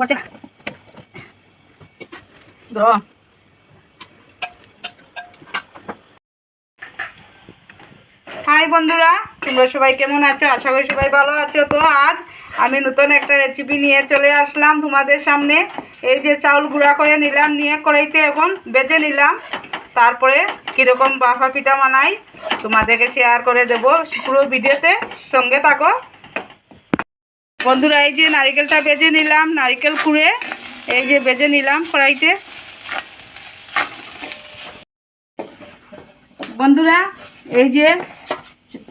পড়ছে না গরম। হাই বন্ধুরা, তোমরা সবাই কেমন আছো? আশা করি সবাই ভালো আছো। তো আজ আমি নতুন একটা রেসিপি নিয়ে চলে আসলাম তোমাদের সামনে। এই যে চাউল গুঁড়া করে নিলাম, নিয়ে কড়াইতে এখন বেজে নিলাম। তারপরে কীরকম বাফা পিঠা বানাই তোমাদেরকে শেয়ার করে দেব, পুরো ভিডিওতে সঙ্গে থাকো বন্ধুরা। এই যে নারিকেলটা বেজে নিলাম, নারিকেল কুড়ে এই যে বেজে নিলাম কড়াইতে। বন্ধুরা এই যে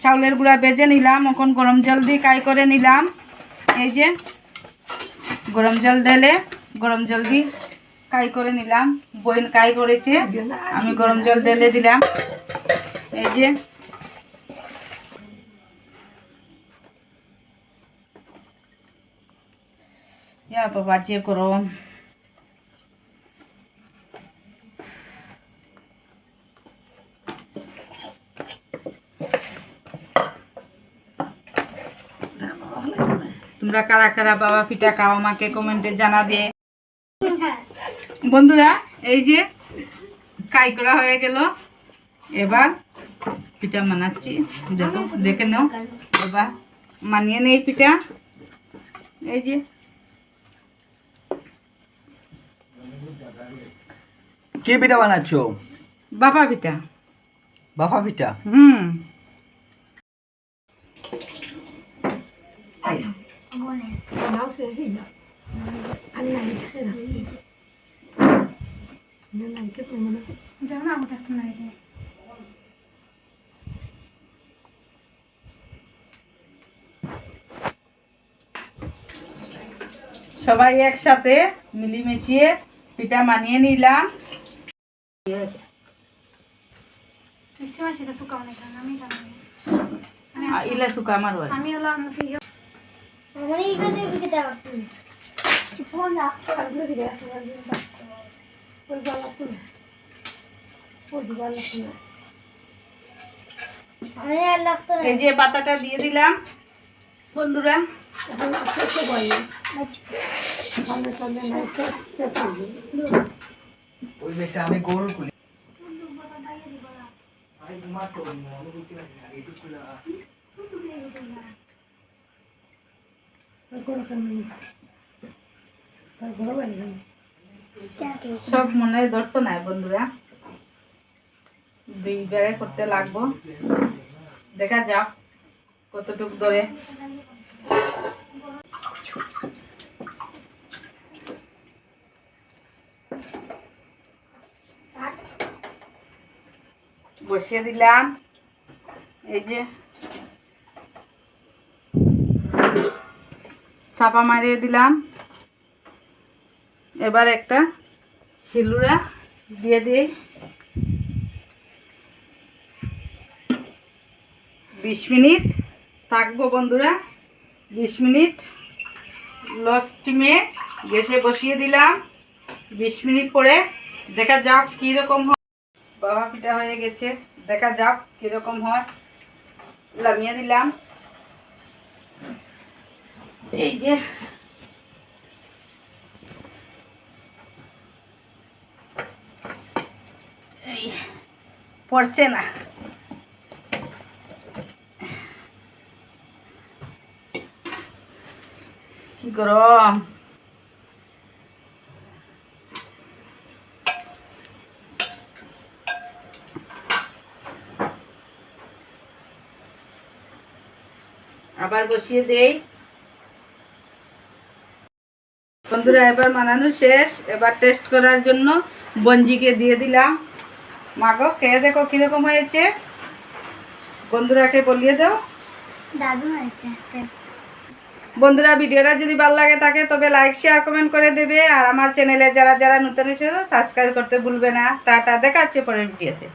চাউলের গুঁড়া বেজে নিলাম, এখন গরম জল দিয়ে কাই করে নিলাম। এই যে গরম জল ঢেলে গরম জল দিয়ে কাই করে নিলাম। বইন কাই করেছে, আমি গরম জল ঢেলে দিলাম। এই যে বাবা যে গরম। তোমরা কারা কারা বাবা পিঠা খাও আমাকে কমেন্টে জানাবে বন্ধুরা। এই যে কাই করা হয়ে গেল, এবার পিঠা বানাচ্ছি, দেখো দেখে নাও। এবার মানিয়ে নেই পিঠা। এই যে কি পিঠা বানাচ্ছ? বাবা পিঠা। বাফা পিঠা? সবাই একসাথে মিলিমিশিয়ে পিঠা বানিয়ে নিলাম। ইলা সুকা আমার হয়। এই যে পাতাটা দিয়ে দিলাম বন্ধুরা। ওই বেটা আমি গরুর কুলি। সব মনে ধরতো না বন্ধুরা, দুইবারে করতে লাগবো, দেখা যাক কতটুক ধরে। বসিয়ে দিলাম, এই যে চাপা মারিয়ে দিলাম। এবার একটা শিলুড়া দিয়ে দিই। 20 মিনিট থাকবো বন্ধুরা, 20 মিনিট লো স্টিমে গ্যাসে বসিয়ে দিলাম। 20 মিনিট পরে দেখা যাক কীরকম হয়। বাবা পিঠা হয়ে গেছে, দেখা যাক কীরকম হয়। নামিয়ে দিলাম। এই যে এই পড়ছে না, কি গরম। আবার বসিয়ে দেই বন্ধুরা। এবার বানানো শেষ, এবার টেস্ট করার জন্য বঞ্জিকে দিয়ে দিলাম। মাগো খেয়ে দেখো কিরকম হয়েছে, বন্ধুরাকে বলিয়ে দাও। দারুণ হয়েছে। বন্ধুরা ভিডিওটা যদি ভালো লাগে থাকে তবে লাইক শেয়ার কমেন্ট করে দেবে, আর আমার চ্যানেলে যারা যারা নতুন এসেছে সাবস্ক্রাইব করতে ভুলবে না। টাটা, দেখা হচ্ছে পরের ভিডিওতে।